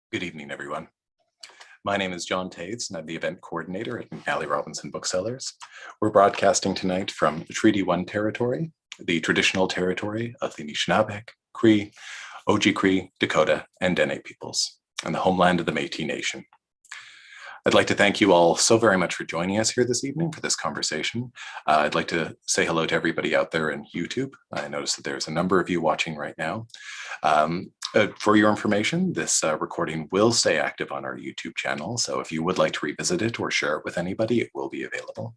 Good evening, everyone. My name is John Taves, and I'm the event coordinator at McNally Robinson Booksellers. We're broadcasting tonight from Treaty 1 territory, the traditional territory of the Anishinaabe, Cree, Oji-Cree, Dakota, and Dene peoples, and the homeland of the Métis Nation. I'd like to thank you all so very much for joining us here this evening for this conversation. I'd like to say hello to everybody out there in YouTube. I notice that there's a number of you watching right now. For your information, this recording will stay active on our YouTube channel, so if you would like to revisit it or share it with anybody, it will be available.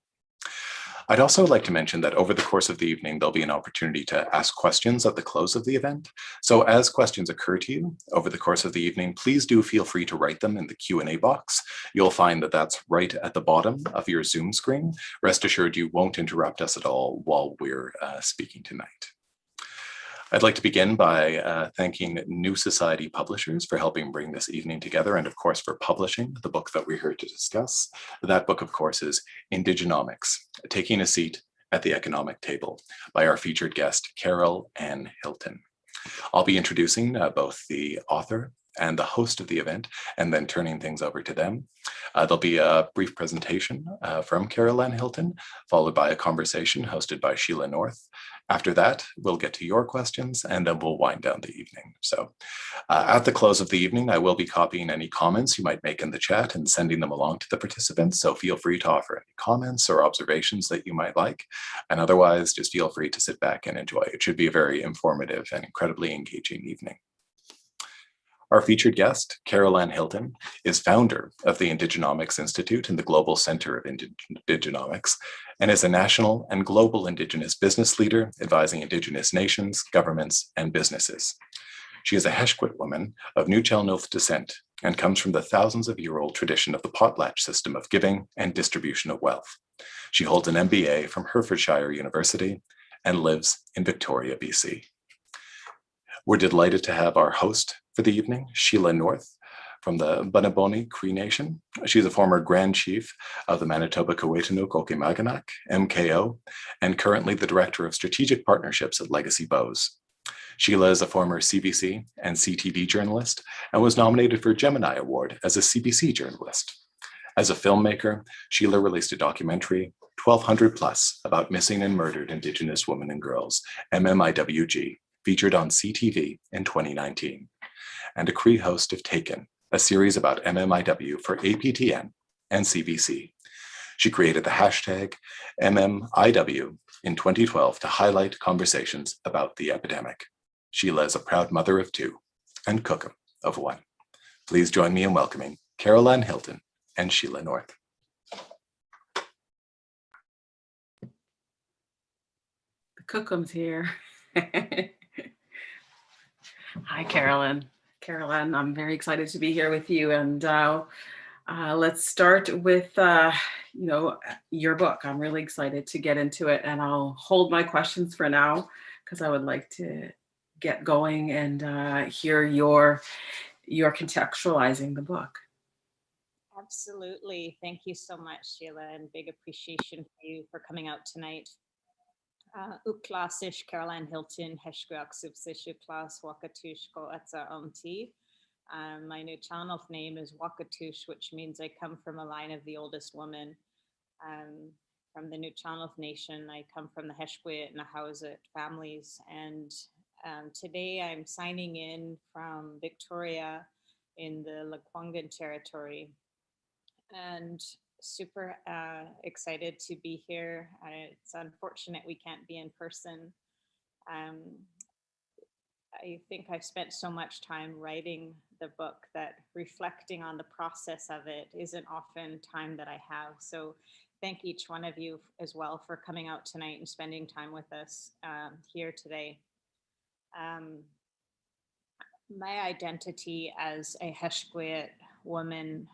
I'd also like to mention that over the course of the evening, there'll be an opportunity to ask questions at the close of the event. So as questions occur to you over the course of the evening, please do feel free to write them in the Q&A box. You'll find that that's right at the bottom of your Zoom screen. Rest assured you won't interrupt us at all while we're speaking tonight. I'd like to begin by thanking New Society Publishers for helping bring this evening together, and of course for publishing the book that we're here to discuss. That book, of course, is Indigenomics, Taking a Seat at the Economic Table, by our featured guest, Carol Anne Hilton. I'll be introducing both the author and the host of the event, and then turning things over to them. There'll be a brief presentation from Carol Anne Hilton, followed by a conversation hosted by Sheila North. After that, we'll get to your questions, and then we'll wind down the evening. So at the close of the evening, I will be copying any comments you might make in the chat and sending them along to the participants. So feel free to offer any comments or observations that you might like. And otherwise, just feel free to sit back and enjoy. It should be a very informative and incredibly engaging evening. Our featured guest, Carol Anne Hilton, is founder of the Indigenomics Institute and the Global Center of Indigenomics, and is a national and global Indigenous business leader advising Indigenous nations, governments, and businesses. She is a Heshkwit woman of Nuu-chah-nulth descent and comes from the thousands-of-year-old tradition of the potlatch system of giving and distribution of wealth. She holds an MBA from Hertfordshire University and lives in Victoria, BC. We're delighted to have our host for the evening, Sheila North, from the Bunaboni Cree Nation. She's a former Grand Chief of the Manitoba Kowaitanuk Okimaganak, MKO, and currently the Director of Strategic Partnerships at Legacy Bose. Sheila is a former CBC and CTV journalist and was nominated for a Gemini Award as a CBC journalist. As a filmmaker, Sheila released a documentary, 1200 Plus, about missing and murdered Indigenous women and girls, MMIWG, featured on CTV in 2019, and a Cree host of Taken, a series about MMIW for APTN and CBC. She created the hashtag MMIW in 2012 to highlight conversations about the epidemic. Sheila is a proud mother of two and cook of one. Please join me in welcoming Carol Anne Hilton and Sheila North. The Cookum's here. Hi, Carolyn. Carolyn, I'm very excited to be here with you. And let's start with, your book. I'm really excited to get into it, and I'll hold my questions for now because I would like to get going and hear your contextualizing the book. Absolutely. Thank you so much, Sheila, and big appreciation for you for coming out tonight. Uklasish Carol Anne Hilton, Heshguak Subsishu Klas Wakatush Ko Etza Omti. My Nuu-chah-nulth name is Wakatush, which means I come from a line of the oldest woman. From the Nuu-chah-nulth Nation, I come from the Heshkwit and the Hauzit families. And today I'm signing in from Victoria in the Lekwungen territory. And super excited to be here. It's unfortunate we can't be in person. I think I've spent so much time writing the book that reflecting on the process of it isn't often time that I have. So thank each one of you as well for coming out tonight and spending time with us here today. My identity as a Heshkwit woman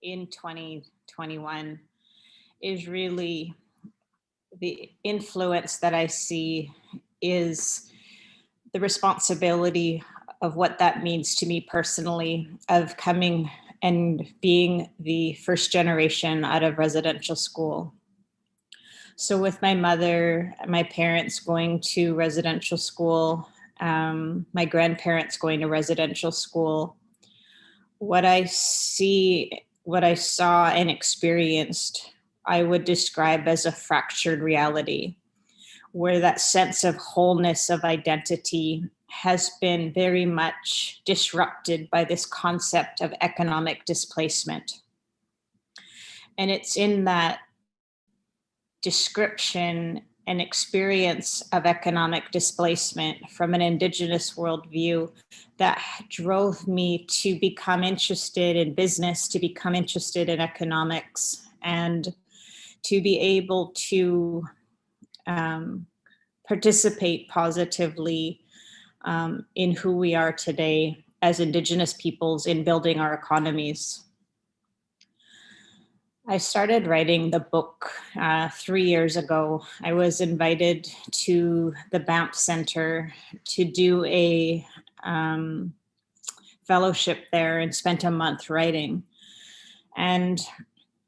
in 2021 is really the influence that I see is the responsibility of what that means to me personally, of coming and being the first generation out of residential school. So with my mother, my parents going to residential school, my grandparents going to residential school, what I saw and experienced, I would describe as a fractured reality, where that sense of wholeness of identity has been very much disrupted by this concept of economic displacement. And it's in that description and experience of economic displacement from an Indigenous worldview that drove me to become interested in business, to become interested in economics, and to be able to participate positively in who we are today as Indigenous peoples in building our economies. I started writing the book 3 years ago. I was invited to the Banff Center to do a fellowship there and spent a month writing. And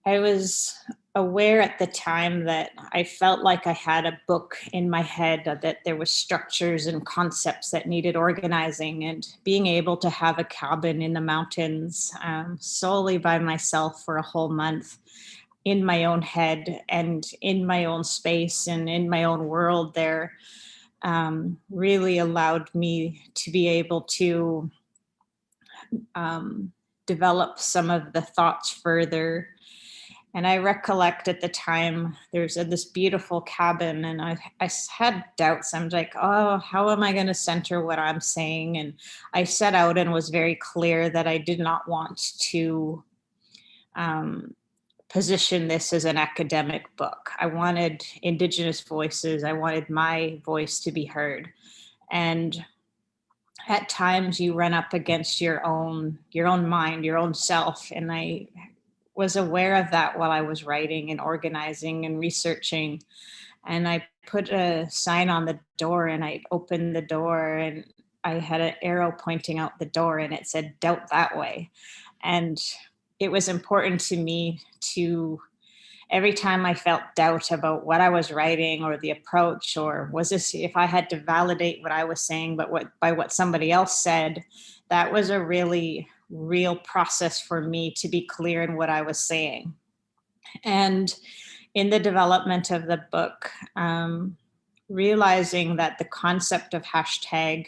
I was aware at the time that I felt like I had a book in my head, that there was structures and concepts that needed organizing, and being able to have a cabin in the mountains solely by myself for a whole month in my own head and in my own space and in my own world there really allowed me to be able to develop some of the thoughts further. And I recollect at the time there's this beautiful cabin, and I had doubts. I'm like, oh, how am I going to center what I'm saying? And I set out and was very clear that I did not want to position this as an academic book. I wanted Indigenous voices. I wanted my voice to be heard. And at times you run up against your own mind, your own self. And I was aware of that while I was writing and organizing and researching. And I put a sign on the door, and I opened the door, and I had an arrow pointing out the door, and it said, "Doubt that way." And it was important to me to, every time I felt doubt about what I was writing or the approach, or was this, if I had to validate what I was saying, but by what somebody else said, that was a really real process for me to be clear in what I was saying. And in the development of the book, realizing that the concept of hashtag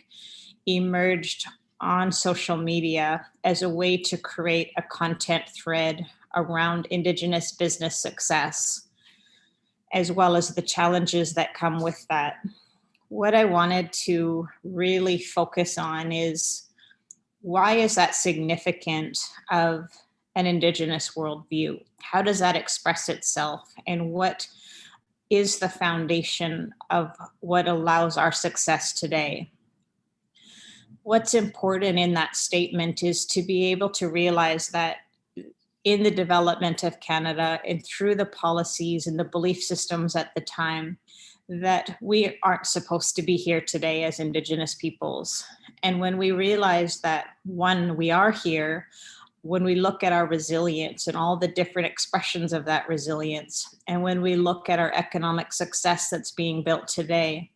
emerged on social media as a way to create a content thread around Indigenous business success, as well as the challenges that come with that. What I wanted to really focus on is, why is that significant of an Indigenous worldview? How does that express itself? And what is the foundation of what allows our success today? What's important in that statement is to be able to realize that in the development of Canada and through the policies and the belief systems at the time, that we aren't supposed to be here today as Indigenous peoples. And when we realize that, one, we are here, when we look at our resilience and all the different expressions of that resilience, and when we look at our economic success that's being built today,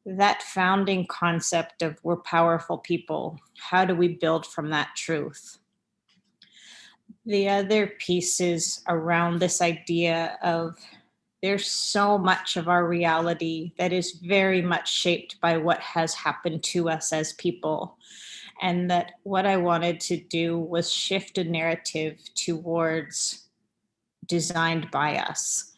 that founding concept of we're powerful people, how do we build from that truth? The other piece is around this idea of, there's so much of our reality that is very much shaped by what has happened to us as people. And that what I wanted to do was shift a narrative towards designed by us.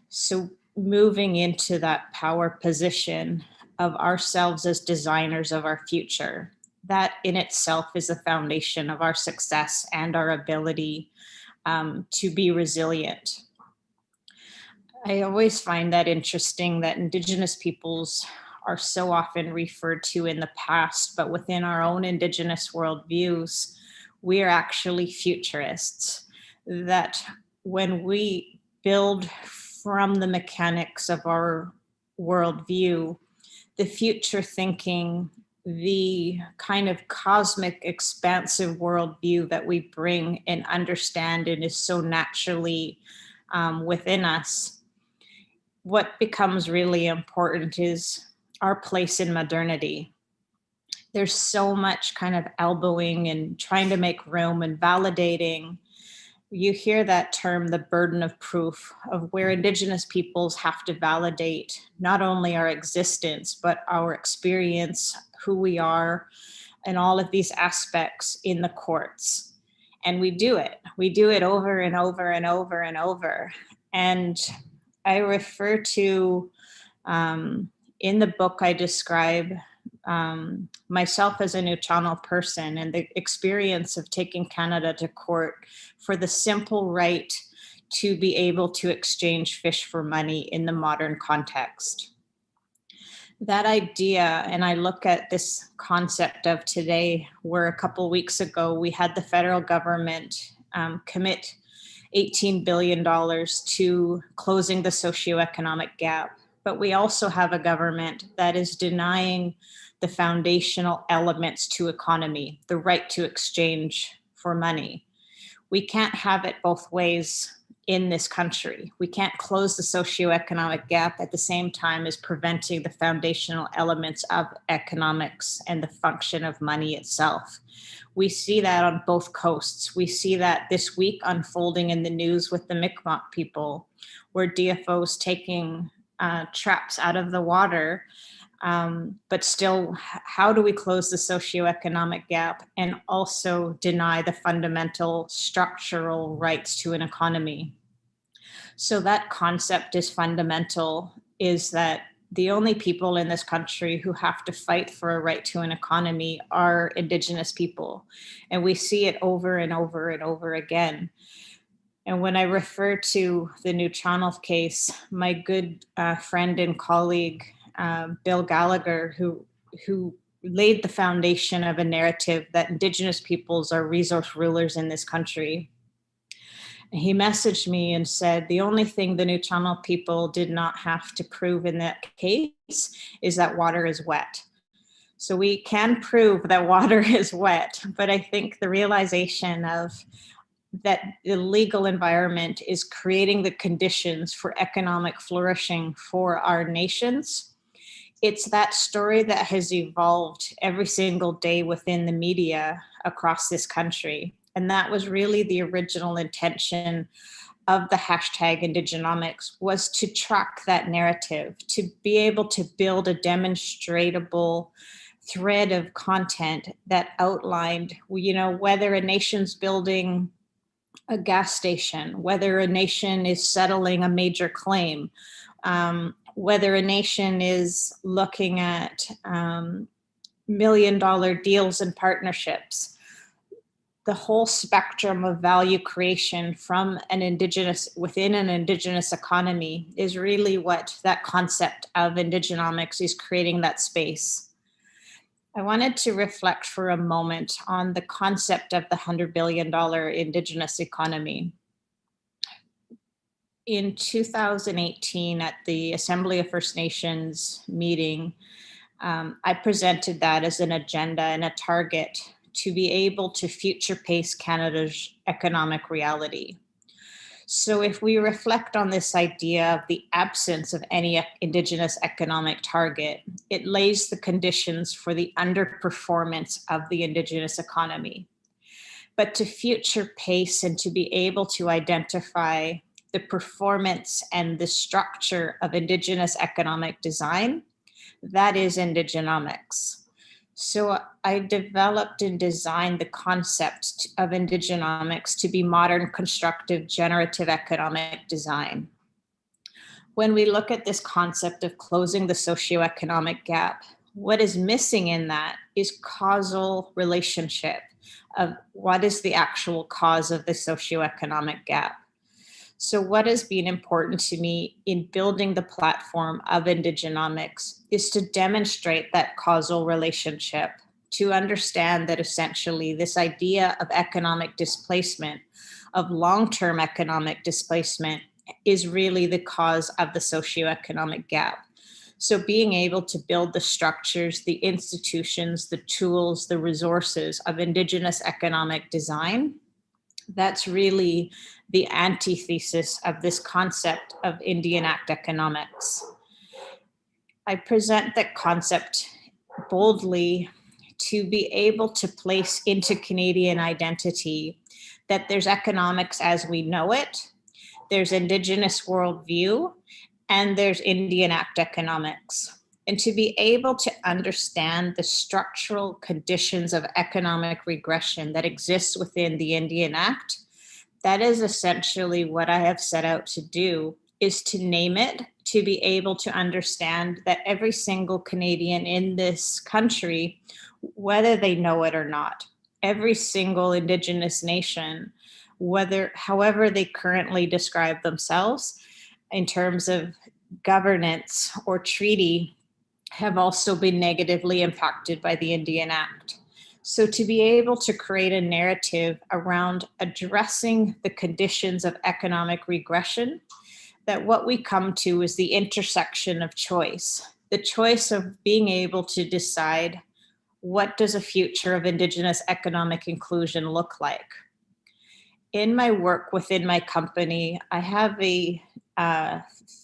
So moving into that power position of ourselves as designers of our future, that in itself is the foundation of our success and our ability to be resilient. I always find that interesting that Indigenous peoples are so often referred to in the past, but within our own Indigenous worldviews, we are actually futurists. That when we build from the mechanics of our worldview, the future thinking, the kind of cosmic, expansive worldview that we bring and understand and is so naturally within us, what becomes really important is our place in modernity. there's so much kind of elbowing and trying to make room and validating. You hear that term, the burden of proof, of where Indigenous peoples have to validate not only our existence, but our experience, who we are, and all of these aspects in the courts. And we do it. We do it over and over and over and over. And I refer to, in the book, I describe myself as a Nuu-chah-nulth person and the experience of taking Canada to court for the simple right to be able to exchange fish for money in the modern context. That idea, and I look at this concept of today, where a couple weeks ago we had the federal government commit $18 billion to closing the socioeconomic gap. But we also have a government that is denying the foundational elements to economy, the right to exchange for money. We can't have it both ways in this country. We can't close the socioeconomic gap at the same time as preventing the foundational elements of economics and the function of money itself. We see that on both coasts. We see that this week unfolding in the news with the Mi'kmaq people, where DFO's taking traps out of the water. But still, how do we close the socioeconomic gap and also deny the fundamental structural rights to an economy? So that concept is fundamental, is that the only people in this country who have to fight for a right to an economy are Indigenous people. And we see it over and over and over again. And when I refer to the Nuu-chah-nulth case, my good friend and colleague, Bill Gallagher, who laid the foundation of a narrative that Indigenous peoples are resource rulers in this country. He messaged me and said, the only thing the Nuu-chah-nulth people did not have to prove in that case is that water is wet. So we can prove that water is wet, but I think the realization of that the legal environment is creating the conditions for economic flourishing for our nations. It's that story that has evolved every single day within the media across this country. And that was really the original intention of the hashtag Indigenomics, was to track that narrative, to be able to build a demonstratable thread of content that outlined, whether a nation's building a gas station, whether a nation is settling a major claim, whether a nation is looking at $1 million deals and partnerships. The whole spectrum of value creation from within an Indigenous economy is really what that concept of Indigenomics is, creating that space. I wanted to reflect for a moment on the concept of the $100 billion Indigenous economy. In 2018, at the Assembly of First Nations meeting, I presented that as an agenda and a target to be able to future pace Canada's economic reality. So if we reflect on this idea of the absence of any Indigenous economic target, it lays the conditions for the underperformance of the Indigenous economy. But to future pace and to be able to identify the performance and the structure of Indigenous economic design, that is Indigenomics. So I developed and designed the concept of Indigenomics to be modern, constructive, generative economic design. When we look at this concept of closing the socioeconomic gap, what is missing in that is causal relationship of what is the actual cause of the socioeconomic gap. So what has been important to me in building the platform of Indigenomics is to demonstrate that causal relationship, to understand that essentially this idea of economic displacement, of long-term economic displacement, is really the cause of the socioeconomic gap. So being able to build the structures, the institutions, the tools, the resources of Indigenous economic design, that's really the antithesis of this concept of Indian Act economics. I present that concept boldly to be able to place into Canadian identity that there's economics as we know it, there's Indigenous worldview, and there's Indian Act economics. And to be able to understand the structural conditions of economic regression that exists within the Indian Act, that is essentially what I have set out to do, is to name it, to be able to understand that every single Canadian in this country, whether they know it or not, every single Indigenous nation, however they currently describe themselves in terms of governance or treaty, have also been negatively impacted by the Indian Act. So to be able to create a narrative around addressing the conditions of economic regression, that what we come to is the intersection of choice, the choice of being able to decide, what does a future of Indigenous economic inclusion look like? In my work within my company, I have a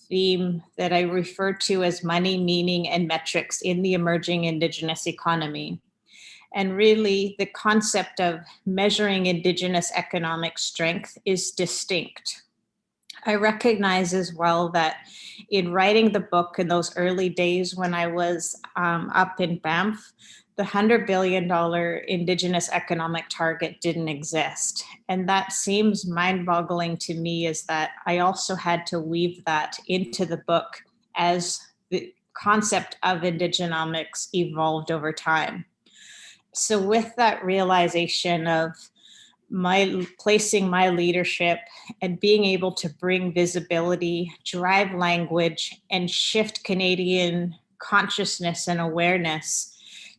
theme that I refer to as money, meaning, and metrics in the emerging Indigenous economy. And really, the concept of measuring Indigenous economic strength is distinct. I recognize as well that in writing the book in those early days when I was up in Banff, the $100 billion Indigenous economic target didn't exist. And that seems mind-boggling to me, is that I also had to weave that into the book as the concept of Indigenomics evolved over time. So with that realization of placing my leadership and being able to bring visibility, drive language, and shift Canadian consciousness and awareness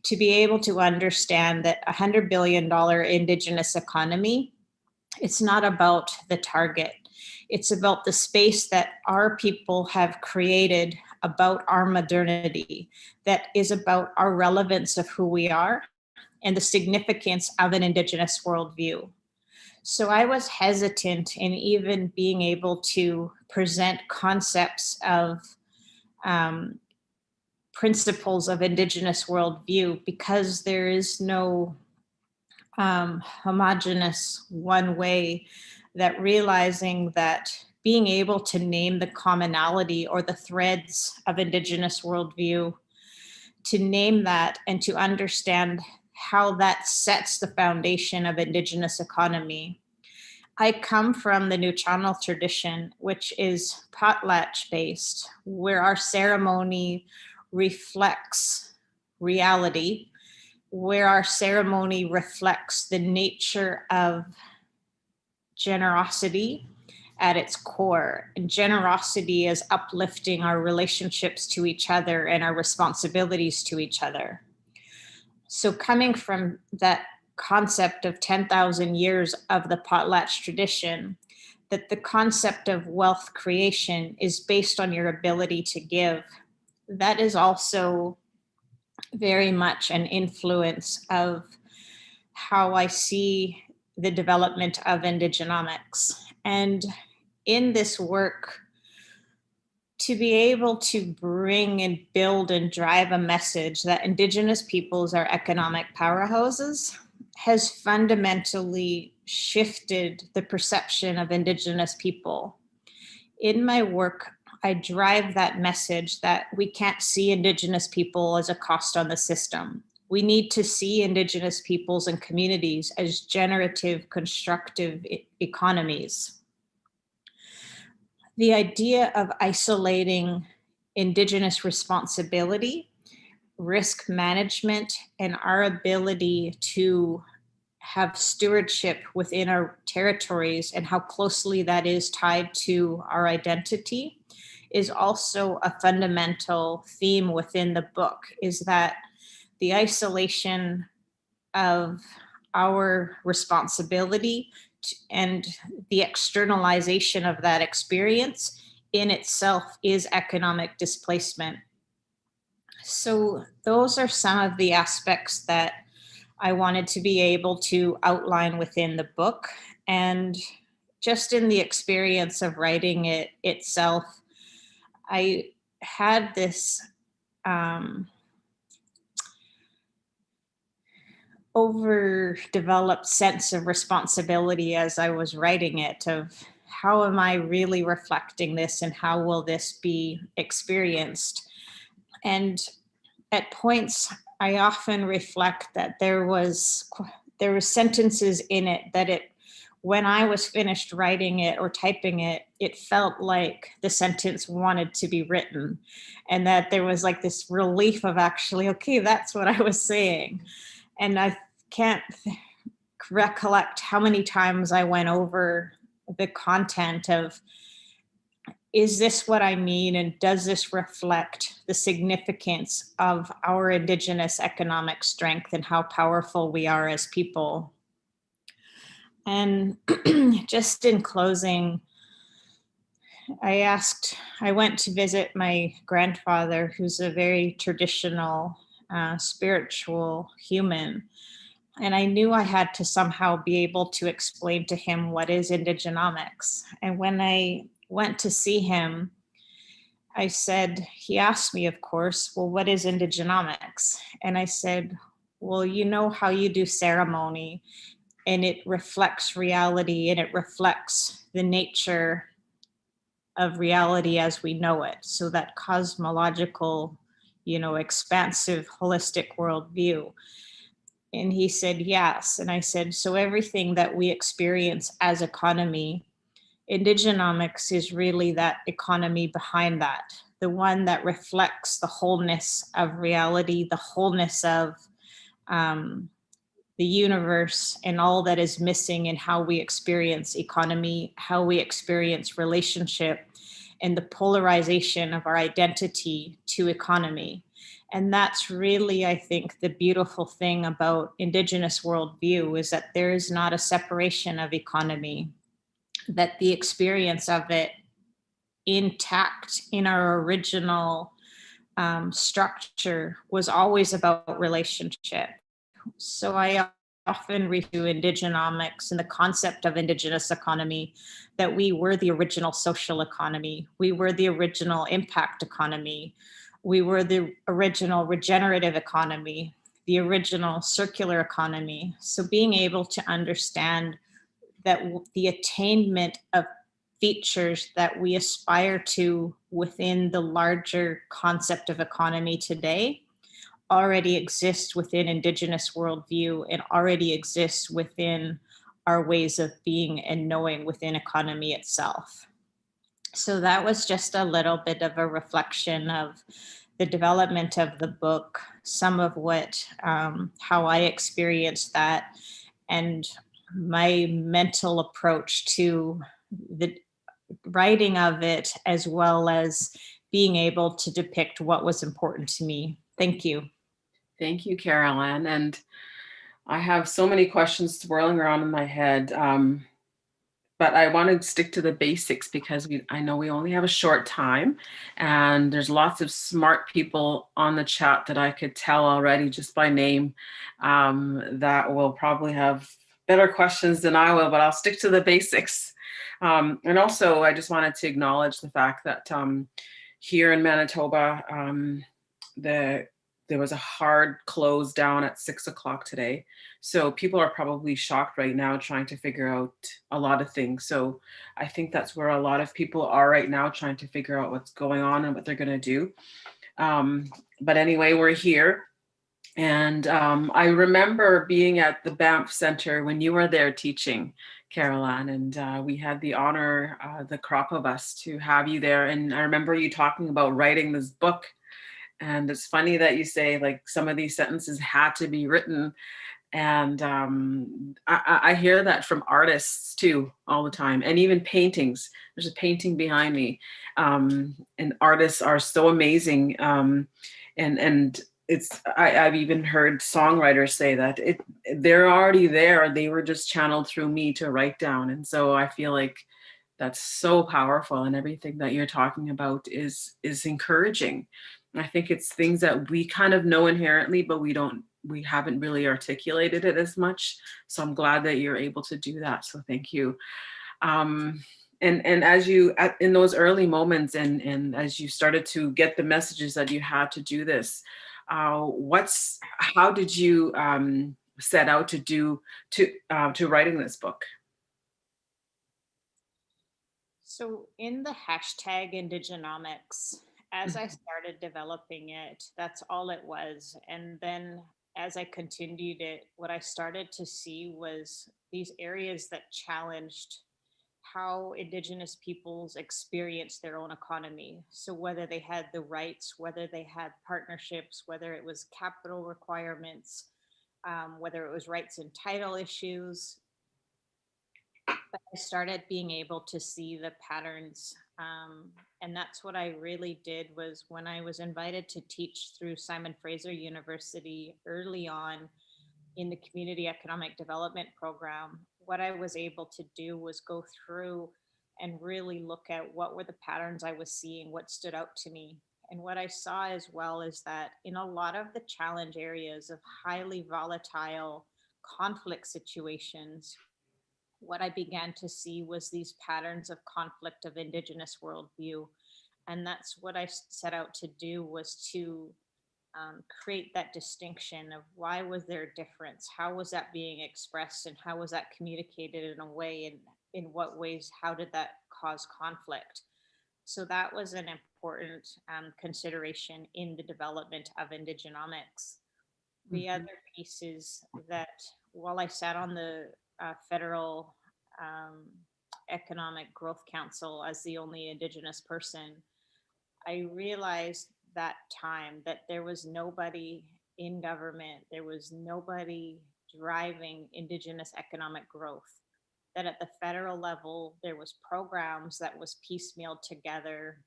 to be able to understand that $100 billion Indigenous economy, it's not about the target. It's about the space that our people have created about our modernity, that is about our relevance of who we are and the significance of an Indigenous worldview. So I was hesitant in even being able to present concepts of principles of Indigenous worldview, because there is no homogeneous one way, that realizing that being able to name the commonality or the threads of Indigenous worldview, to name that and to understand how that sets the foundation of Indigenous economy. I come from the New Channel tradition, which is potlatch based, where our ceremony reflects reality, where our ceremony reflects the nature of generosity at its core. And generosity is uplifting our relationships to each other and our responsibilities to each other. So coming from that concept of 10,000 years of the potlatch tradition, that the concept of wealth creation is based on your ability to give, that is also very much an influence of how I see the development of Indigenomics. And in this work, to be able to bring and build and drive a message that Indigenous peoples are economic powerhouses has fundamentally shifted the perception of Indigenous people. In my work, I drive that message that we can't see Indigenous people as a cost on the system. We need to see Indigenous peoples and communities as generative, constructive economies. The idea of isolating Indigenous responsibility, risk management, and our ability to have stewardship within our territories and how closely that is tied to our identity is also a fundamental theme within the book, is that the isolation of our responsibility and the externalization of that experience in itself is economic displacement. So those are some of the aspects that I wanted to be able to outline within the book. And just in the experience of writing it itself, I had this overdeveloped sense of responsibility as I was writing it, of how am I really reflecting this and how will this be experienced? And at points, I often reflect that there was sentences in it that when I was finished writing it or typing it, it felt like the sentence wanted to be written, and that there was like this relief of actually, okay, that's what I was saying. And I can't recollect how many times I went over the content of, is this what I mean? And does this reflect the significance of our Indigenous economic strength and how powerful we are as people? And just in closing, I went to visit my grandfather, who's a very traditional, spiritual human. And I knew I had to somehow be able to explain to him what is Indigenomics. And when I went to see him, he asked me, of course, well, what is Indigenomics? And I said, well, you know how you do ceremony and it reflects reality and it reflects the nature of reality as we know it. So that cosmological, expansive, holistic worldview. And he said, yes. And I said, so everything that we experience as economy, Indigenomics is really that economy behind that, the one that reflects the wholeness of reality, the wholeness of the universe, and all that is missing in how we experience economy, how we experience relationship, and the polarization of our identity to economy. And that's really, I think, the beautiful thing about Indigenous worldview, is that there is not a separation of economy, that the experience of it intact in our original structure was always about relationship. So I often review Indigenomics and the concept of Indigenous economy, that we were the original social economy. We were the original impact economy. We were the original regenerative economy, the original circular economy. So being able to understand that the attainment of features that we aspire to within the larger concept of economy today already exists within Indigenous worldview and already exists within our ways of being and knowing within economy itself. So that was just a little bit of a reflection of the development of the book, some of how I experienced that, and my mental approach to the writing of it, as well as being able to depict what was important to me. Thank you. Thank you, Carol Anne. And I have so many questions swirling around in my head, but I want to stick to the basics because I know we only have a short time, and there's lots of smart people on the chat that I could tell already just by name that will probably have better questions than I will, but I'll stick to the basics. And also, I just wanted to acknowledge the fact that here in Manitoba, there was a hard close down at 6 o'clock today. So people are probably shocked right now trying to figure out a lot of things. So I think that's where a lot of people are right now, trying to figure out what's going on and what they're going to do. But anyway, we're here. And I remember being at the Banff Center when you were there teaching, Carol Anne, and we had the honor, the crop of us, to have you there. And I remember you talking about writing this book. And it's funny that you say, like, some of these sentences had to be written. And I hear that from artists too, all the time, and even paintings. There's a painting behind me, and artists are so amazing. And I've even heard songwriters say that they're already there. They were just channeled through me to write down. And so I feel like that's so powerful, and everything that you're talking about is encouraging. I think it's things that we kind of know inherently, but we haven't really articulated it as much. So I'm glad that you're able to do that. So thank you. And as you, in those early moments, and as you started to get the messages that you had to do this, how did you set out to do to writing this book? So in the hashtag Indigenomics, as I started developing it, that's all it was. And then as I continued it, what I started to see was these areas that challenged how Indigenous peoples experience their own economy. So whether they had the rights, whether they had partnerships, whether it was capital requirements, whether it was rights and title issues, I started being able to see the patterns. And that's what I really did was when I was invited to teach through Simon Fraser University early on in the community economic development program, what I was able to do was go through and really look at what were the patterns I was seeing, what stood out to me. And what I saw as well is that in a lot of the challenge areas of highly volatile conflict situations, what I began to see was these patterns of conflict of Indigenous worldview. And that's what I set out to do was to create that distinction of why was there a difference? How was that being expressed and how was that communicated in a way and in what ways, how did that cause conflict? So that was an important consideration in the development of Indigenomics. The Mhm. other piece is that while I sat on the federal um, economic growth council as the only Indigenous person, I realized that time that there was nobody in government, there was nobody driving Indigenous economic growth. That at the federal level, there was programs that was piecemealed together,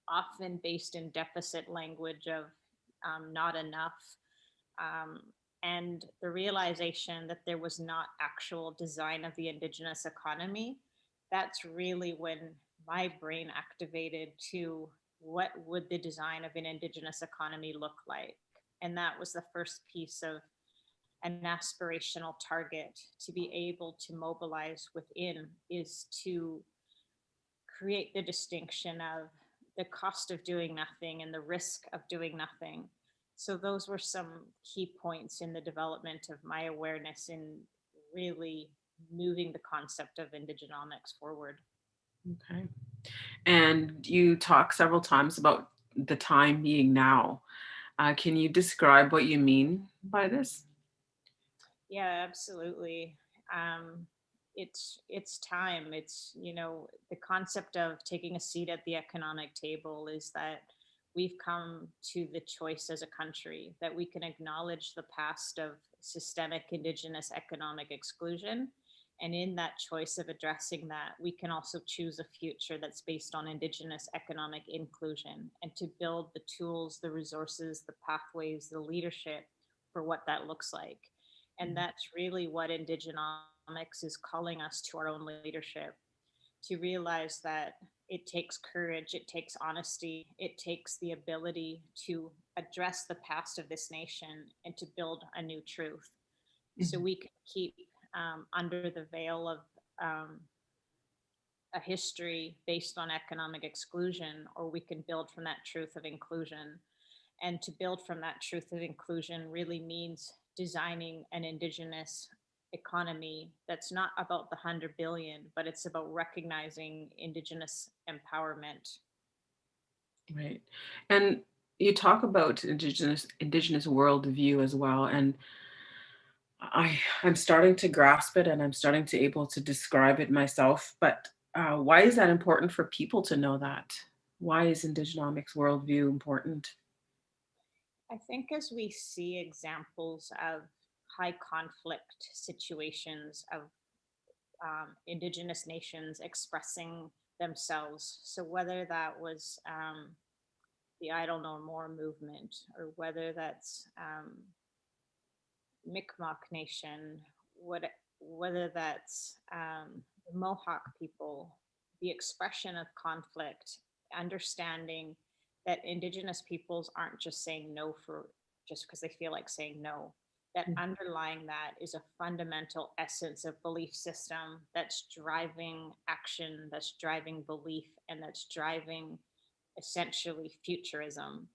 often based in deficit language of not enough, um, and the realization that there was not actual design of the Indigenous economy. That's really when my brain activated to what would the design of an Indigenous economy look like. And that was the first piece of an aspirational target to be able to mobilize within, is to create the distinction of the cost of doing nothing and the risk of doing nothing. So those were some key points in the development of my awareness in really moving the concept of Indigenomics forward. Okay. And you talk several times about the time being now. Can you describe what you mean by this? Yeah, absolutely. Um, it's time. It's, you know, the concept of taking a seat at the economic table is that we've come to the choice as a country that we can acknowledge the past of systemic Indigenous economic exclusion. And in that choice of addressing that, we can also choose a future that's based on Indigenous economic inclusion and to build the tools, the resources, the pathways, the leadership for what that looks like. And that's really what Indigenomics is calling us to our own leadership, to realize that it takes courage, it takes honesty, it takes the ability to address the past of this nation and to build a new truth. So Mhm. we can keep under the veil of um, a history based on economic exclusion, or we can build from that truth of inclusion. And to build from that truth of inclusion really means designing an Indigenous economy that's not about the 100 billion, but it's about recognizing Indigenous empowerment. Right. And you talk about indigenous worldview as well. And I'm starting to grasp it and I'm starting to able to describe it myself. But why is that important for people to know that? Why is Indigenomics worldview important? I think as we see examples of high conflict situations of Indigenous nations expressing themselves, so whether that was the Idle No More movement, or whether that's Mi'kmaq Nation, whether that's the Mohawk people, the expression of conflict, understanding that Indigenous peoples aren't just saying no for just because they feel like saying no. That underlying that is a fundamental essence of belief system that's driving action, that's driving belief, and that's driving essentially futurism.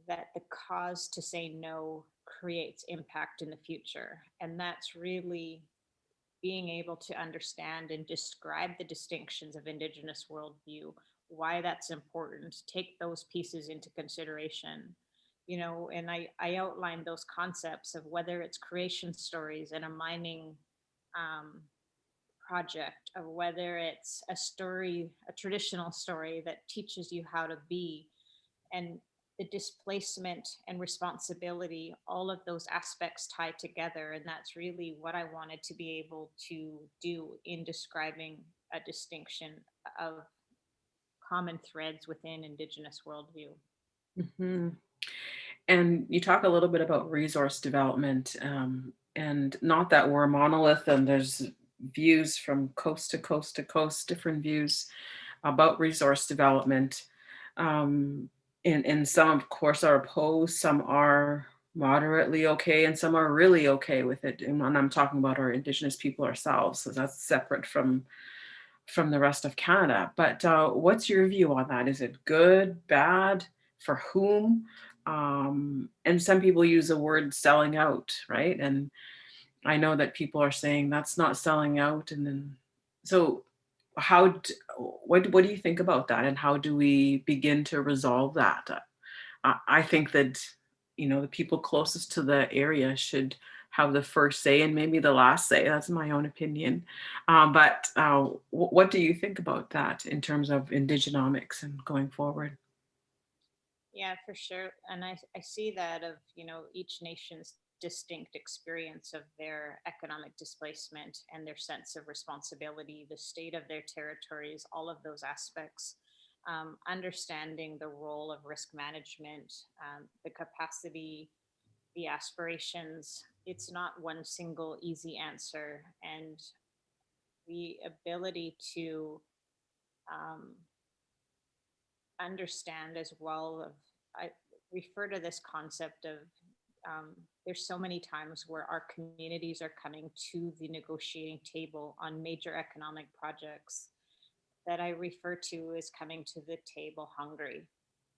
That the cause to say no creates impact in the future. And that's really being able to understand and describe the distinctions of Indigenous worldview, why that's important, take those pieces into consideration. And I outlined those concepts of whether it's creation stories in a mining um, project, or whether it's a story, a traditional story that teaches you how to be, and the displacement and responsibility, all of those aspects tie together. And that's really what I wanted to be able to do in describing a distinction of common threads within Indigenous worldview. Mhm. And you talk a little bit about resource development, and not that we're a monolith and there's views from coast to coast to coast, different views about resource development. Um, and some, of course, are opposed, some are moderately okay, and some are really okay with it. And when I'm talking about our Indigenous people ourselves, so that's separate from the rest of Canada. But what's your view on that? Is it good, bad, for whom? And some people use the word selling out, right? And I know that people are saying that's not selling out. And then, so what do you think about that? And how do we begin to resolve that? I think that, the people closest to the area should have the first say and maybe the last say. That's my own opinion. But what do you think about that in terms of Indigenomics and going forward? Yeah, for sure. And I see that of, each nation's distinct experience of their economic displacement and their sense of responsibility, the state of their territories, all of those aspects. Understanding the role of risk management, the capacity, the aspirations. It's not one single easy answer. And the ability to um, understand as well of, I refer to this concept of, there's so many times where our communities are coming to the negotiating table on major economic projects that I refer to as coming to the table hungry.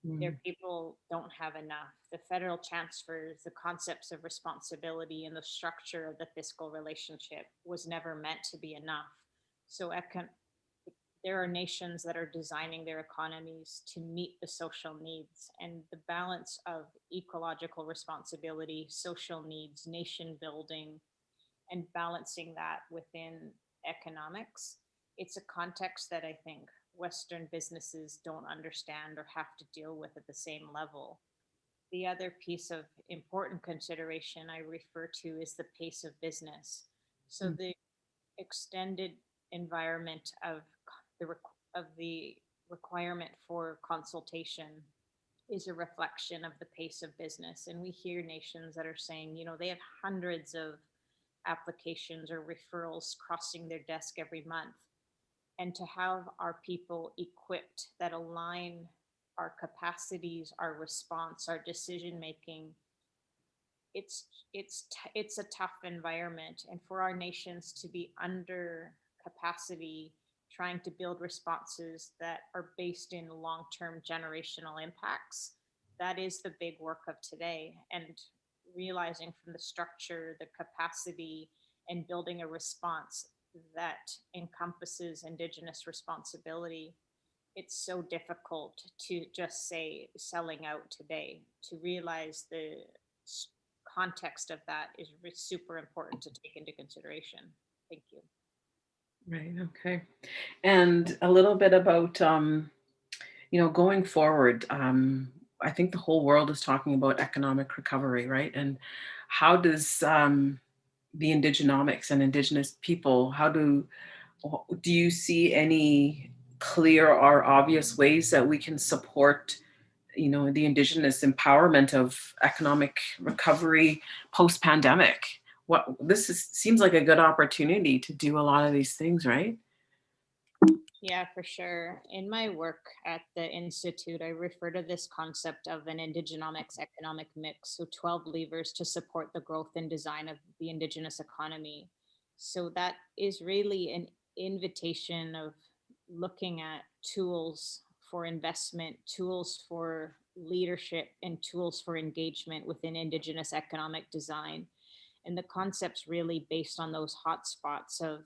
Their Mm. people don't have enough. The federal transfers, the concepts of responsibility, and the structure of the fiscal relationship was never meant to be enough. So there are nations that are designing their economies to meet the social needs, and the balance of ecological responsibility, social needs, nation building, and balancing that within economics. It's a context that I think Western businesses don't understand or have to deal with at the same level. The other piece of important consideration I refer to is the pace of business. So Mm. the extended environment of the requirement for consultation is a reflection of the pace of business. And we hear nations that are saying, they have hundreds of applications or referrals crossing their desk every month. And to have our people equipped that align our capacities, our response, our decision making, it's a tough environment. And for our nations to be under capacity, trying to build responses that are based in long-term generational impacts, that is the big work of today. And realizing from the structure, the capacity, and building a response that encompasses Indigenous responsibility, it's so difficult to just say selling out today. To realize the context of that is super important to take into consideration. Thank you. Right. Okay. And a little bit about, going forward. I think the whole world is talking about economic recovery, right? And how does the Indigenomics and Indigenous people, do you see any clear or obvious ways that we can support, the Indigenous empowerment of economic recovery post pandemic? Seems like a good opportunity to do a lot of these things, right? Yeah, for sure. In my work at the Institute, I refer to this concept of an Indigenomics economic mix. So 12 levers to support the growth and design of the Indigenous economy. So that is really an invitation of looking at tools for investment, tools for leadership and tools for engagement within Indigenous economic design. And the concepts really based on those hotspots of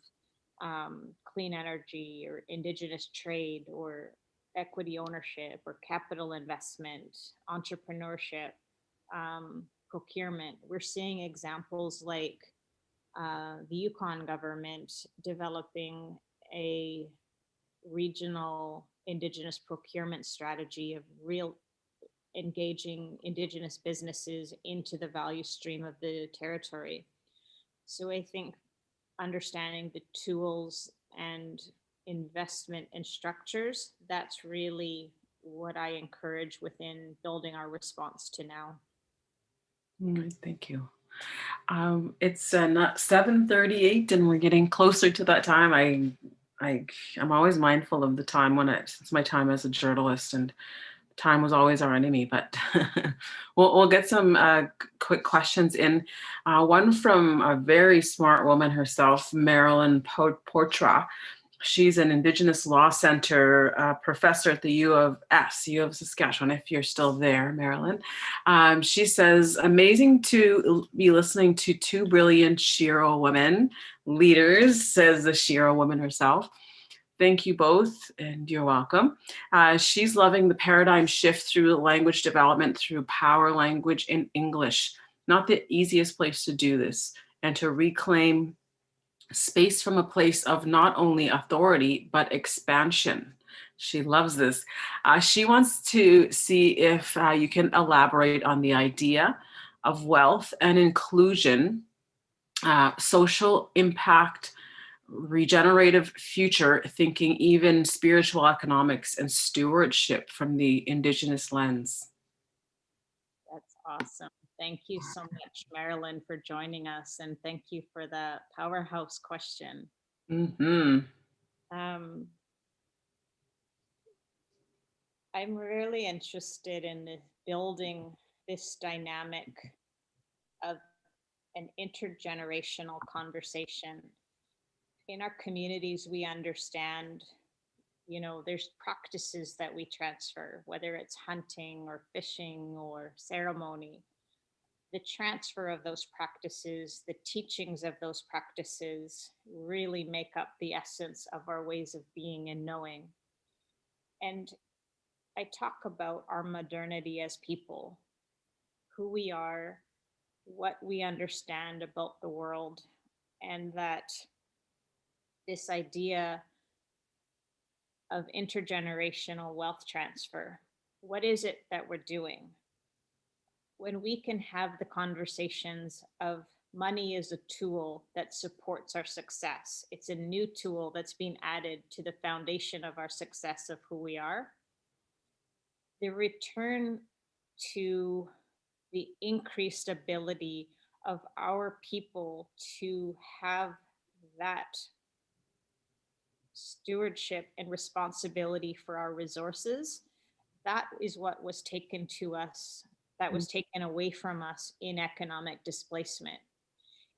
clean energy or Indigenous trade or equity ownership or capital investment, entrepreneurship, procurement. We're seeing examples like the Yukon government developing a regional Indigenous procurement strategy of real engaging Indigenous businesses into the value stream of the territory. So I think understanding the tools and investment and structures, that's really what I encourage within building our response to now. Thank you. It's not 7:38 and we're getting closer to that time. I'm always mindful of the time since my time as a journalist, and time was always our enemy, but we'll get some quick questions in. One from a very smart woman herself, Marilyn Portra. She's an Indigenous Law Center professor at the U of Saskatchewan, if you're still there, Marilyn. She says, amazing to be listening to two brilliant Shiro women leaders, says the Shiro woman herself. Thank you both, and you're welcome. She's loving the paradigm shift through language development through power language in English. Not the easiest place to do this, and to reclaim space from a place of not only authority, but expansion. She loves this. She wants to see if you can elaborate on the idea of wealth and inclusion, social impact, regenerative future thinking, even spiritual economics and stewardship from the Indigenous lens. That's awesome. Thank you so much, Marilyn, for joining us. And thank you for the powerhouse question. Mm-hmm. I'm really interested in building this dynamic of an intergenerational conversation. In our communities, we understand, there's practices that we transfer, whether it's hunting or fishing or ceremony. The transfer of those practices, the teachings of those practices really make up the essence of our ways of being and knowing. And I talk about our modernity as people, who we are, what we understand about the world, and that this idea of intergenerational wealth transfer. What is it that we're doing? When we can have the conversations of money is a tool that supports our success, it's a new tool that's being added to the foundation of our success of who we are. The return to the increased ability of our people to have that stewardship and responsibility for our resources, that is what was taken to us, that was taken away from us in economic displacement.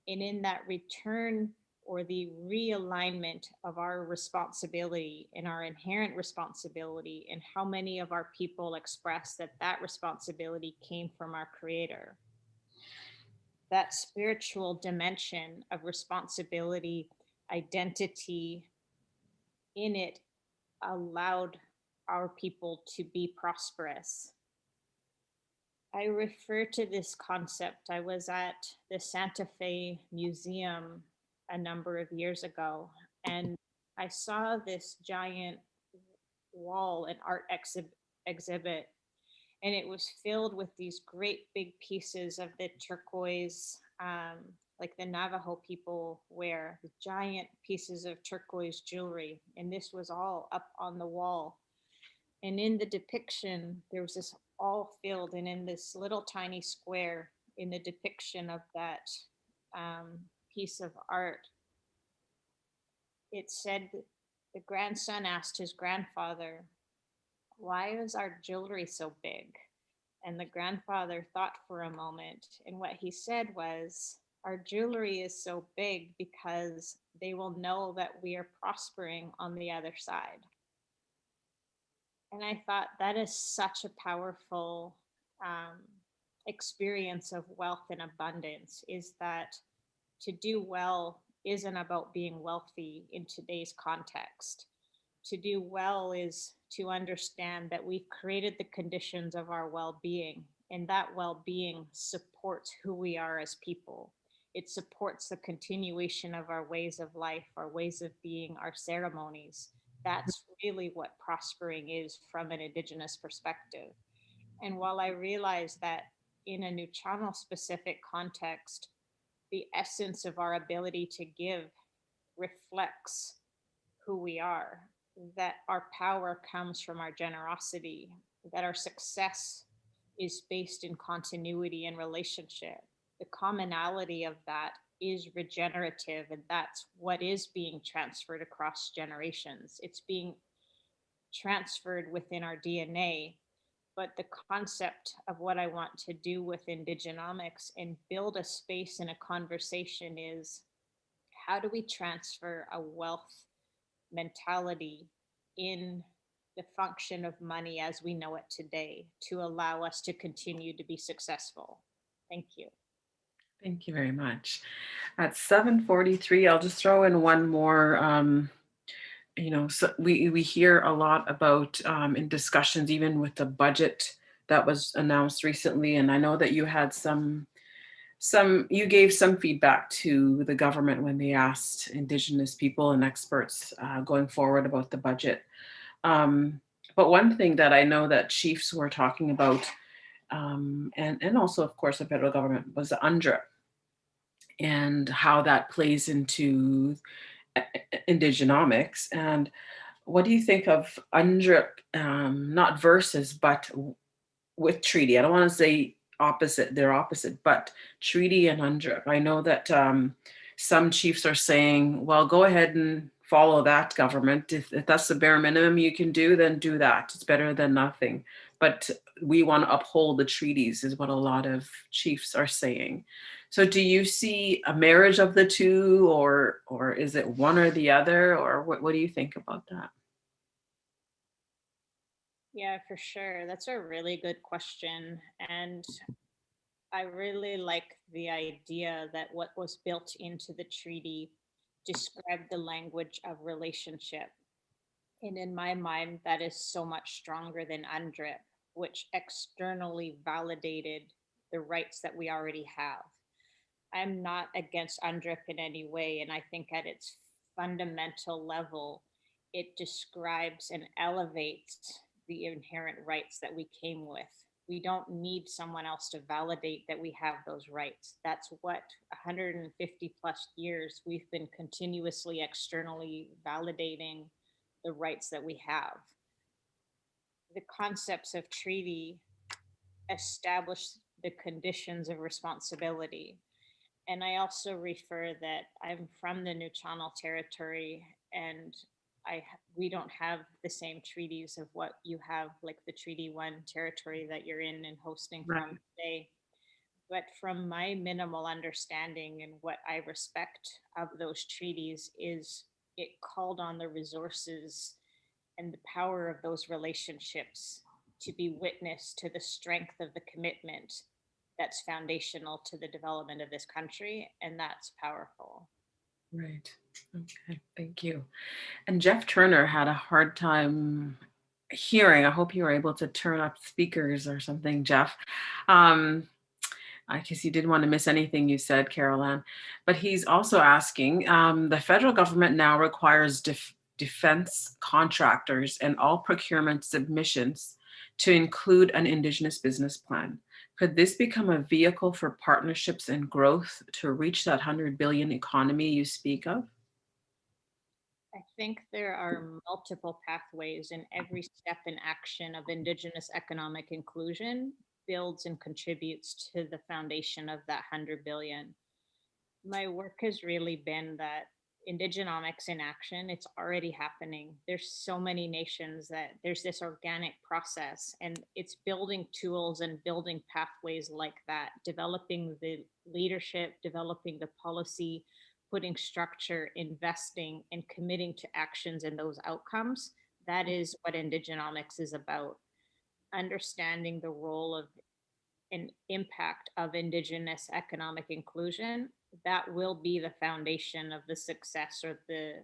And in that return or the realignment of our responsibility and our inherent responsibility, and how many of our people express that that responsibility came from our Creator. That spiritual dimension of responsibility, identity in it allowed our people to be prosperous. I refer to this concept. I was at the Santa Fe Museum a number of years ago, and I saw this giant wall and art exhibit, and it was filled with these great big pieces of the turquoise, like the Navajo people wear, the giant pieces of turquoise jewelry, and this was all up on the wall. And in the depiction, there was this all filled, and in this little tiny square in the depiction of that piece of art, it said the grandson asked his grandfather, "Why is our jewelry so big?" And the grandfather thought for a moment, and what he said was, "Our jewelry is so big because they will know that we are prospering on the other side." And I thought that is such a powerful um, experience of wealth and abundance, is that to do well isn't about being wealthy in today's context. To do well is to understand that we've created the conditions of our well being, and that well being supports who we are as people. It supports the continuation of our ways of life, our ways of being, our ceremonies. That's really what prospering is from an Indigenous perspective. And while I realize that in a new channel specific context, the essence of our ability to give reflects who we are, that our power comes from our generosity, that our success is based in continuity and relationship. The commonality of that is regenerative, and that's what is being transferred across generations. It's being transferred within our DNA. But the concept of what I want to do with Indigenomics and build a space and a conversation is, how do we transfer a wealth mentality in the function of money as we know it today to allow us to continue to be successful? Thank you. Thank you very much. At 7:43, I'll just throw in one more. So we hear a lot about in discussions, even with the budget that was announced recently, and I know that you had you gave some feedback to the government when they asked Indigenous people and experts going forward about the budget. But one thing that I know that chiefs were talking about, and also of course the federal government, was the UNDRIP and how that plays into Indigenomics. And what do you think of UNDRIP, not versus, but with treaty? I don't want to say opposite, they're opposite, but treaty and UNDRIP. I know that some chiefs are saying, well, go ahead and follow that government. If that's the bare minimum you can do, then do that. It's better than nothing. But we want to uphold the treaties, is what a lot of chiefs are saying. So do you see a marriage of the two, or is it one or the other, or what do you think about that? Yeah, for sure. That's a really good question. And I really like the idea that what was built into the treaty described the language of relationship. And in my mind, that is so much stronger than UNDRIP, which externally validated the rights that we already have. I'm not against UNDRIP in any way. And I think at its fundamental level, it describes and elevates the inherent rights that we came with. We don't need someone else to validate that we have those rights. That's what 150 plus years we've been continuously externally validating the rights that we have. The concepts of treaty establish the conditions of responsibility. And I also refer that I'm from the New Channel territory, and we don't have the same treaties of what you have, like the Treaty 1 territory that you're in and hosting Right. from today. But from my minimal understanding and what I respect of those treaties is, it called on the resources and the power of those relationships to be witness to the strength of the commitment that's foundational to the development of this country, and that's powerful. Right. Okay. Thank you. And Jeff Turner had a hard time hearing. I hope you were able to turn up speakers or something, Jeff. I guess you didn't want to miss anything you said, Carol Anne. But he's also asking, the federal government now requires defense contractors and all procurement submissions to include an Indigenous business plan. Could this become a vehicle for partnerships and growth to reach that 100 billion economy you speak of? I think there are multiple pathways, and every step in action of Indigenous economic inclusion builds and contributes to the foundation of that 100 billion. My work has really been that Indigenomics in action, it's already happening. There's so many nations that there's this organic process, and it's building tools and building pathways like that, developing the leadership, developing the policy, putting structure, investing, and committing to actions and those outcomes. That is what Indigenomics is about. Understanding the role of and impact of Indigenous economic inclusion, that will be the foundation of the success or the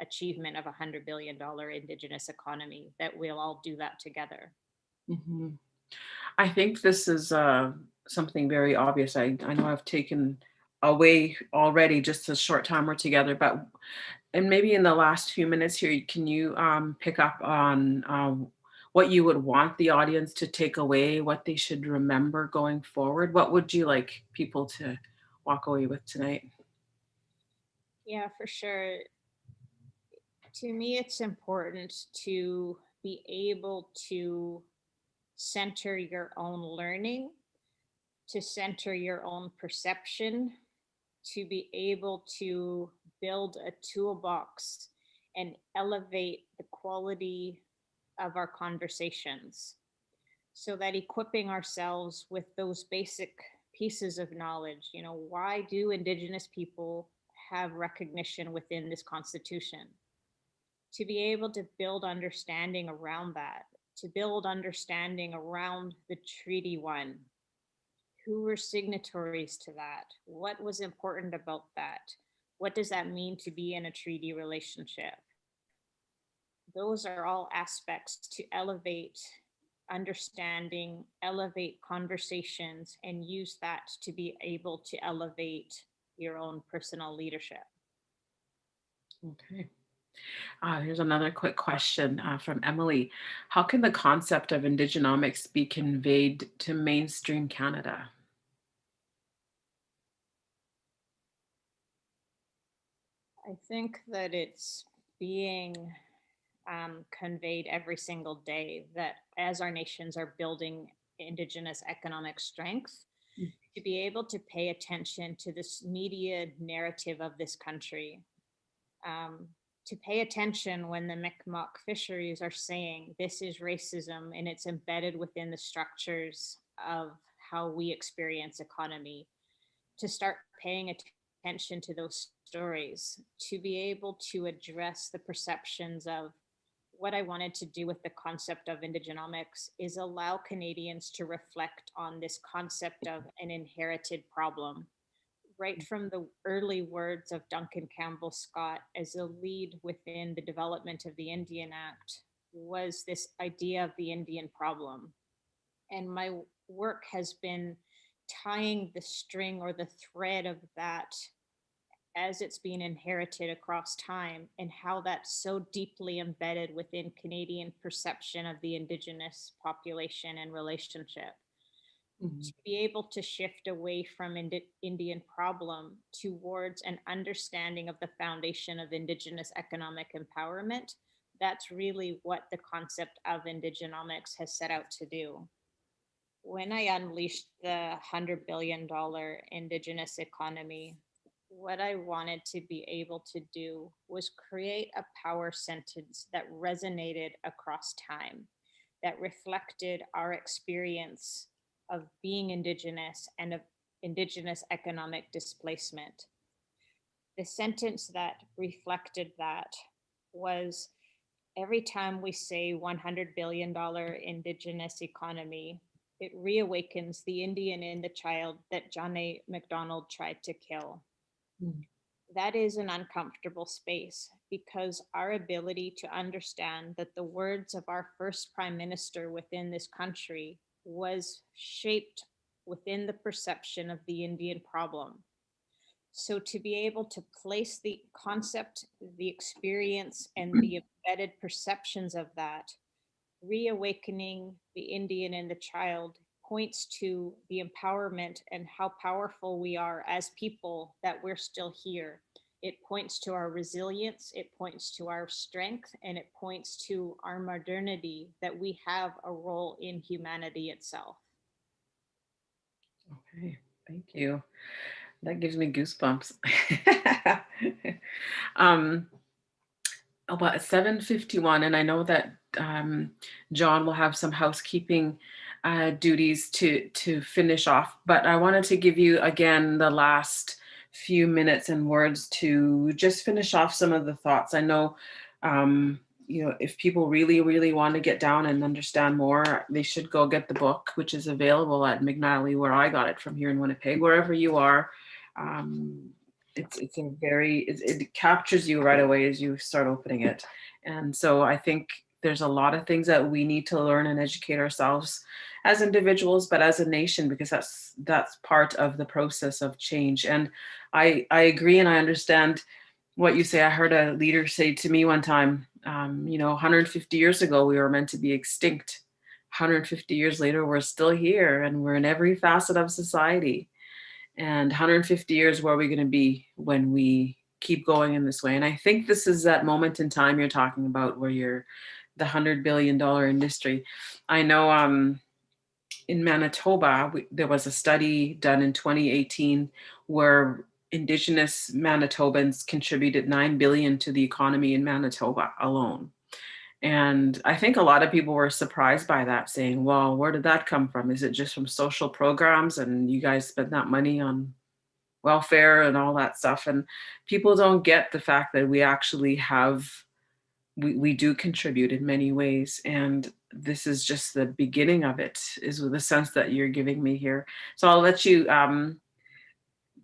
achievement of $100 billion Indigenous economy, that we'll all do that together. Mhm. I think this is something very obvious. I know I've taken away already just a short time we're together, but and maybe in the last few minutes here, can you pick up on what you would want the audience to take away, what they should remember going forward? What would you like people to walk away with tonight? Yeah, for sure. To me, it's important to be able to center your own learning, to center your own perception, to be able to build a toolbox and elevate the quality of our conversations, so that equipping ourselves with those basic pieces of knowledge, why do Indigenous people have recognition within this constitution? To be able to build understanding around that, to build understanding around the Treaty One. Who were signatories to that? What was important about that? What does that mean to be in a treaty relationship? Those are all aspects to elevate understanding, elevate conversations, and use that to be able to elevate your own personal leadership. Okay. Here's another quick question from Emily. How can the concept of Indigenomics be conveyed to mainstream Canada? I think that it's being conveyed every single day, that as our nations are building Indigenous economic strength, to be able to pay attention to this media narrative of this country, to pay attention when the Mi'kmaq fisheries are saying this is racism and it's embedded within the structures of how we experience economy, to start paying attention to those stories, to be able to address the perceptions of what I wanted to do with the concept of Indigenomics is allow Canadians to reflect on this concept of an inherited problem. Right from the early words of Duncan Campbell Scott as a lead within the development of the Indian Act was this idea of the Indian problem. And my work has been tying the string or the thread of that as it's being inherited across time, and how that's so deeply embedded within Canadian perception of the Indigenous population and relationship. Mhm. To be able to shift away from Indian problem towards an understanding of the foundation of Indigenous economic empowerment, that's really what the concept of Indigenomics has set out to do. When I unleashed the $100 billion Indigenous economy, what I wanted to be able to do was create a power sentence that resonated across time, that reflected our experience of being Indigenous and of Indigenous economic displacement. The sentence that reflected that was, every time we say $100 billion Indigenous economy, it reawakens the Indian in the child that John A. Macdonald tried to kill. Mm. That is an uncomfortable space, because our ability to understand that the words of our first prime minister within this country was shaped within the perception of the Indian problem. So to be able to place the concept, the experience, and the embedded perceptions of that, reawakening the Indian in the child, points to the empowerment and how powerful we are as people, that we're still here. It points to our resilience, it points to our strength, and it points to our modernity, that we have a role in humanity itself. Okay, thank you. That gives me goosebumps. um, about 7:51, and I know that John will have some housekeeping duties to finish off. But I wanted to give you again the last few minutes and words to just finish off some of the thoughts. I know if people really, really want to get down and understand more, they should go get the book, which is available at McNally, where I got it from here in Winnipeg, wherever you are. It captures you right away as you start opening it. And so I think there's a lot of things that we need to learn and educate ourselves as individuals, but as a nation, because that's part of the process of change. And I agree, and I understand what you say. I heard a leader say to me one time, 150 years ago, we were meant to be extinct. 150 years later, we're still here, and we're in every facet of society. And 150 years, where are we going to be when we keep going in this way? And I think this is that moment in time you're talking about, where you're the $100 billion industry. I know in Manitoba, there was a study done in 2018 where Indigenous Manitobans contributed $9 billion to the economy in Manitoba alone. And I think a lot of people were surprised by that, saying, well, where did that come from? Is it just from social programs and you guys spend that money on welfare and all that stuff? And people don't get the fact that we actually we do contribute in many ways. And this is just the beginning of it, is the sense that you're giving me here. So I'll let you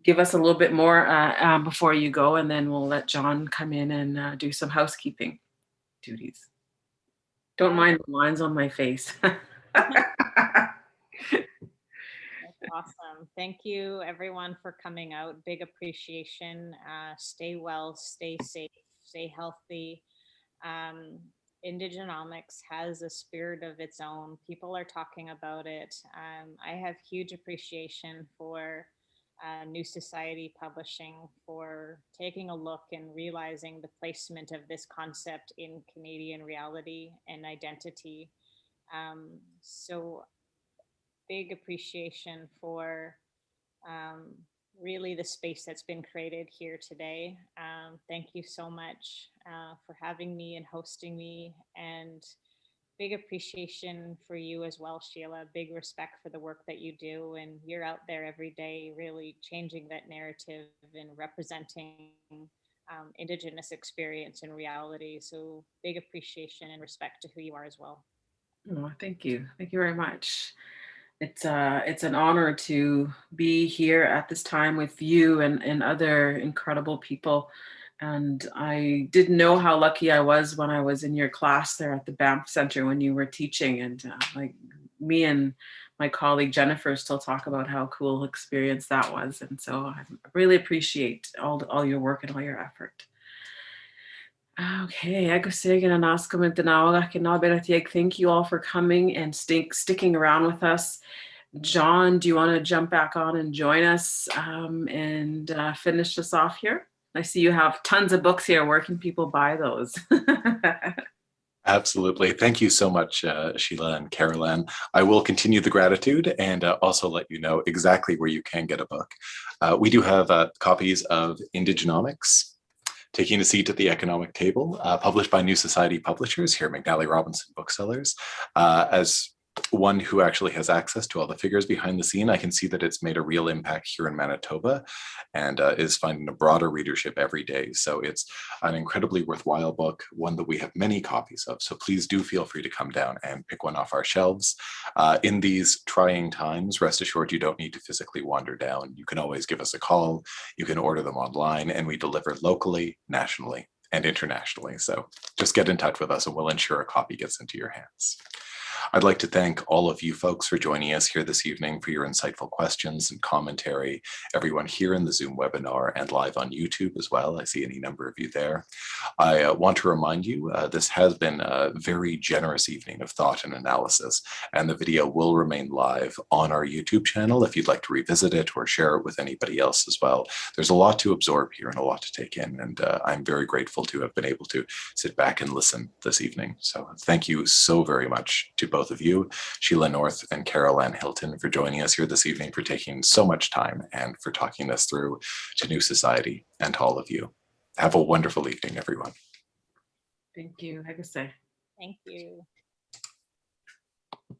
give us a little bit more before you go, and then we'll let John come in and do some housekeeping duties. Don't mind the lines on my face. That's awesome. Thank you, everyone, for coming out. Big appreciation. Stay well, stay safe, stay healthy. Indigenomics has a spirit of its own. People are talking about it. I have huge appreciation for New Society Publishing for taking a look and realizing the placement of this concept in Canadian reality and identity. So big appreciation for really the space that's been created here today. Thank you so much for having me and hosting me, and big appreciation for you as well, Sheila. Big respect for the work that you do, and you're out there every day really changing that narrative and representing Indigenous experience and reality. So big appreciation and respect to who you are as well. Oh, thank you. Thank you very much. It's an honor to be here at this time with you and other incredible people. And I didn't know how lucky I was when I was in your class there at the Banff Center when you were teaching. And like me and my colleague Jennifer still talk about how cool experience that was. And so I really appreciate all your work and all your effort. Okay, agus igen an ascom in denawach and Nabiratieg. Thank you all for coming and sticking around with us. John, do you want to jump back on and join us and finish us off here? I see you have tons of books here. Where can people buy those? Absolutely. Thank you so much, Sheila and Carol Anne. I will continue the gratitude and also let you know exactly where you can get a book. We do have copies of Indigenomics, Taking a Seat at the Economic Table, published by New Society Publishers here at McNally Robinson Booksellers. As one who actually has access to all the figures behind the scene, I can see that it's made a real impact here in Manitoba and is finding a broader readership every day. So it's an incredibly worthwhile book, one that we have many copies of. So please do feel free to come down and pick one off our shelves. In these trying times, rest assured you don't need to physically wander down. You can always give us a call. You can order them online, and we deliver locally, nationally, and internationally. So just get in touch with us and we'll ensure a copy gets into your hands. I'd like to thank all of you folks for joining us here this evening, for your insightful questions and commentary, everyone here in the Zoom webinar and live on YouTube as well. I see any number of you there. I want to remind you, this has been a very generous evening of thought and analysis, and the video will remain live on our YouTube channel if you'd like to revisit it or share it with anybody else as well. There's a lot to absorb here and a lot to take in, and I'm very grateful to have been able to sit back and listen this evening. So thank you so very much to both of you, Sheila North and Carol Anne Hilton, for joining us here this evening, for taking so much time and for talking us through to New Society, and to all of you. Have a wonderful evening, everyone. Thank you. Like I say. Thank you.